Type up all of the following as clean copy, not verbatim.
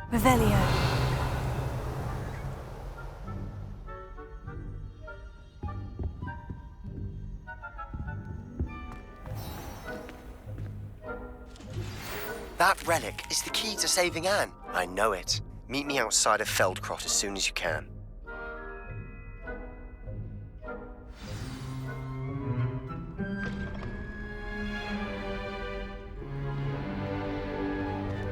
Revelio. That relic is the key to saving Anne. I know it. Meet me outside of Feldcrot as soon as you can.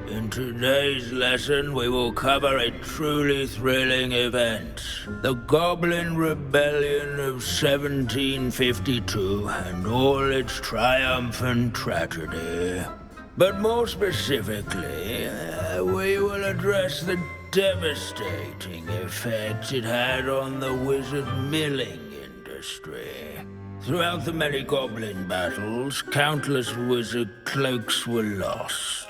In today's lesson, we will cover a truly thrilling event. The Goblin Rebellion of 1752 and all its triumphant tragedy. But more specifically, we will address the devastating effect it had on the wizard milling industry. Throughout the many goblin battles, countless wizard cloaks were lost.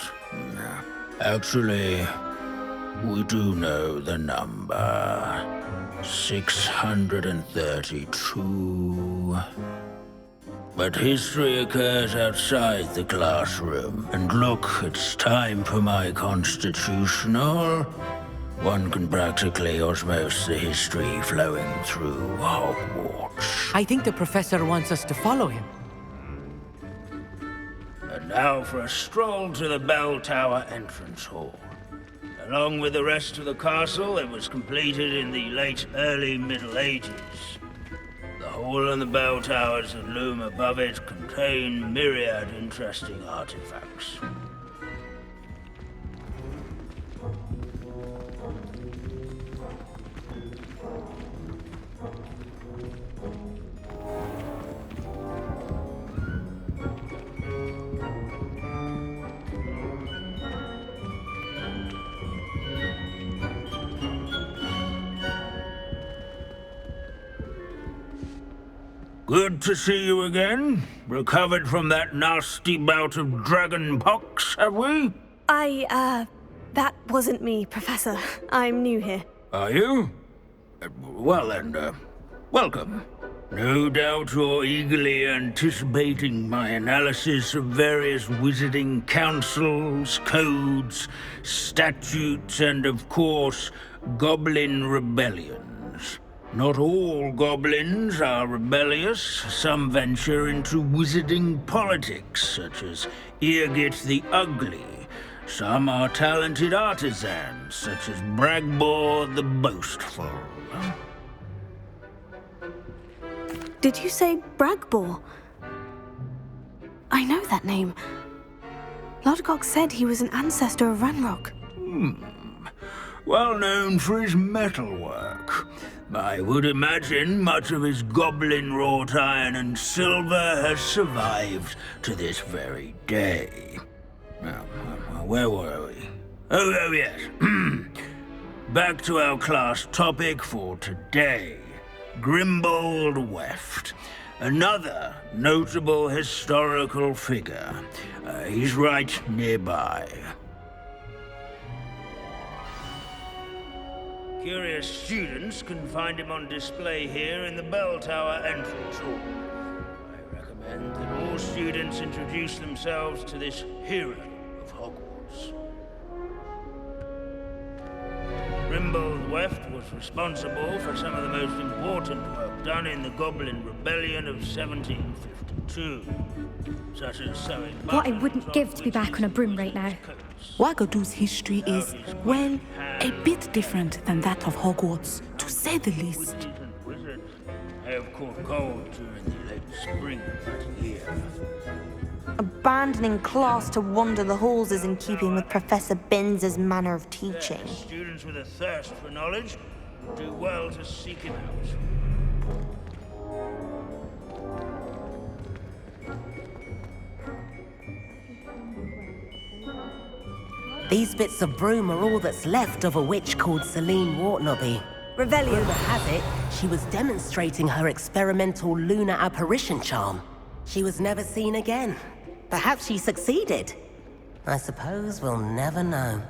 Actually, we do know the number. 632. But history occurs outside the classroom. And look, it's time for my constitutional. One can practically osmose the history flowing through Hogwarts. I think the professor wants us to follow him. And now for a stroll to the bell tower entrance hall. Along with the rest of the castle, it was completed in the late early Middle Ages. The hall and the bell towers that loom above it contain myriad interesting artifacts. Good to see you again. Recovered from that nasty bout of dragon pox, have we? That wasn't me, Professor. I'm new here. Are you? Well then, welcome. No doubt you're eagerly anticipating my analysis of various wizarding councils, codes, statutes, and of course, goblin rebellions. Not all goblins are rebellious. Some venture into wizarding politics, such as Irgit the Ugly. Some are talented artisans, such as Ũ미니스랑 the Boastful. Did you say Ũ미니스랑? I know that name. Lodgok said he was an ancestor of Ranrock. Well known for his metalwork. I would imagine much of his goblin-wrought iron and silver has survived to this very day. Now, where were we? Oh yes. Back to our class topic for today. Grimbold Weft. Another notable historical figure. He's right nearby. Curious students can find him on display here in the bell tower entrance hall. I recommend that all students introduce themselves to this hero of Hogwarts. Grimbold Weft was responsible for some of the most important work done in the Goblin Rebellion of 1752, such as sewing. What I wouldn't give to be back on a broom right now. Wagadu's history is, well, a bit different than that of Hogwarts, to say the least. Witches and wizards have caught cold during the late spring of that year. Abandoning class to wander the halls is in keeping with Professor Binns's manner of teaching. Students with a thirst for knowledge do well to seek it out. These bits of broom are all that's left of a witch called Celine Wartnobby. Revelio. Rumour has it, she was demonstrating her experimental lunar apparition charm. She was never seen again. Perhaps she succeeded. I suppose we'll never know.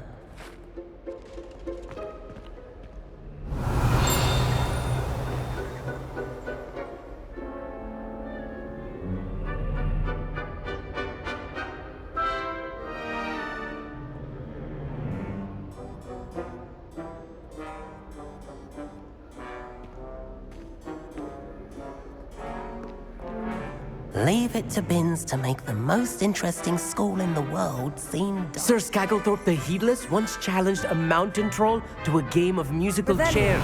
Leave it to Binns to make the most interesting school in the world seem... Sir Scagglethorpe the Heedless once challenged a mountain troll to a game of musical chairs.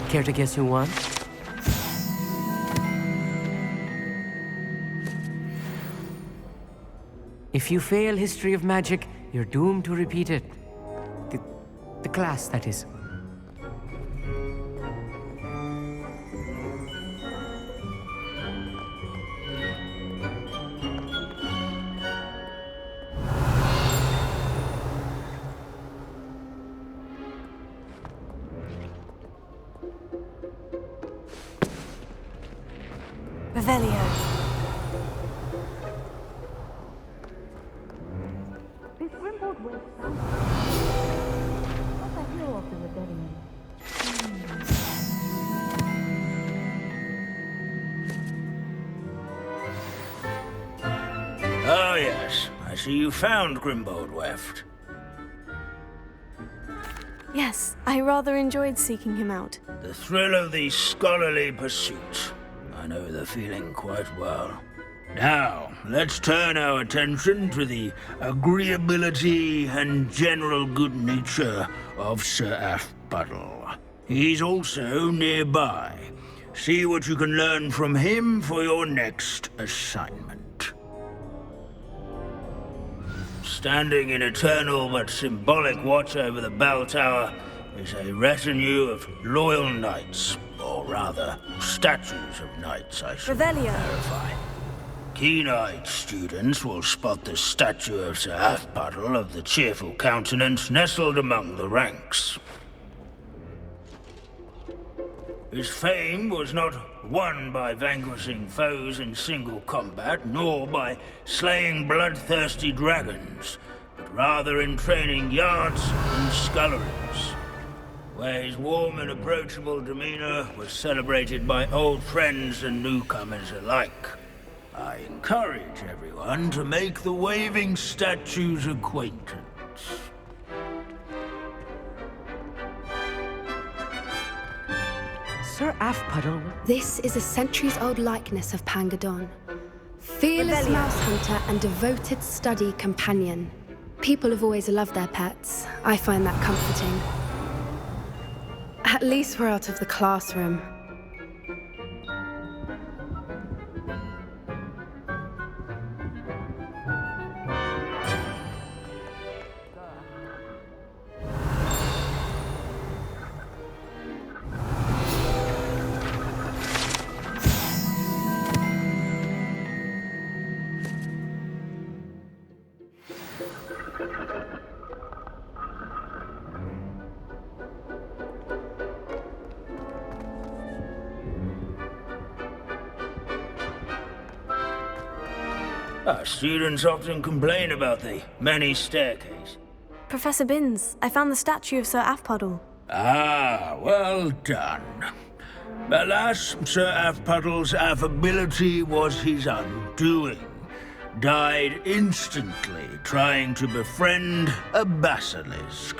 Care to guess who won? If you fail History of Magic, you're doomed to repeat it. The class, that is. Revelio. Oh yes, I see you found Grimbold Weft. Yes, I rather enjoyed seeking him out. The thrill of the scholarly pursuit. I know the feeling quite well. Now, let's turn our attention to the agreeability and general good nature of Sir Aphpuddle. He's also nearby. See what you can learn from him for your next assignment. Standing in eternal but symbolic watch over the bell tower is a retinue of loyal knights, or rather, statues of knights, I should Revelio. clarify. Keen-eyed students will spot the statue of Sir Aphpuddle of the cheerful countenance nestled among the ranks. His fame was not won by vanquishing foes in single combat, nor by slaying bloodthirsty dragons, but rather in training yards and sculleries, where his warm and approachable demeanor was celebrated by old friends and newcomers alike. I encourage everyone to make the waving statue's acquaintance. Sir Aphpuddle. This is a centuries-old likeness of Pangadon. Fearless mouse hunter and devoted study companion. People have always loved their pets. I find that comforting. At least we're out of the classroom. Our students often complain about the many staircases. Professor Binns, I found the statue of Sir Aphpuddle. Ah, well done. Alas, Sir Aphpuddle's affability was his undoing. Died instantly trying to befriend a basilisk.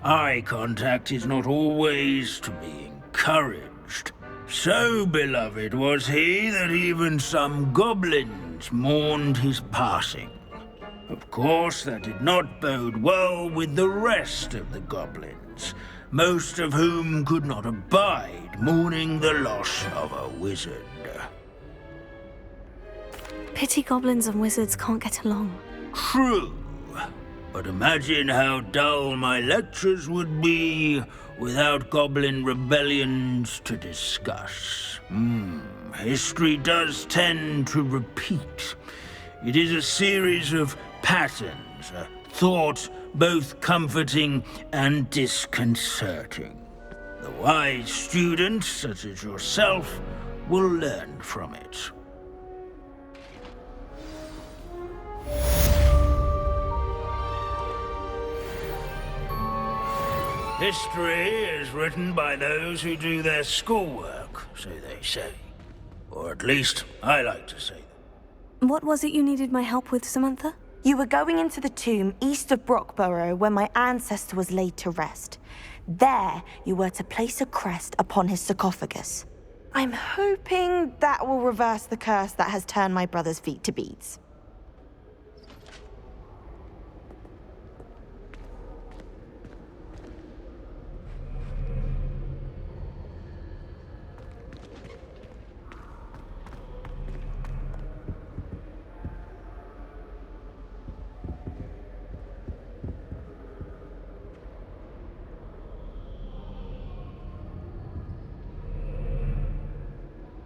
Eye contact is not always to be encouraged. So beloved was he that even some goblins mourned his passing. Of course, that did not bode well with the rest of the goblins, most of whom could not abide mourning the loss of a wizard. Pity goblins and wizards can't get along. True, but imagine how dull my lectures would be without goblin rebellions to discuss. History does tend to repeat. It is a series of patterns, a thought both comforting and disconcerting. The wise student, such as yourself, will learn from it. History is written by those who do their schoolwork, so they say. Or at least, I like to say that. What was it you needed my help with, Samantha? You were going into the tomb east of Brockborough where my ancestor was laid to rest. There, you were to place a crest upon his sarcophagus. I'm hoping that will reverse the curse that has turned my brother's feet to beads.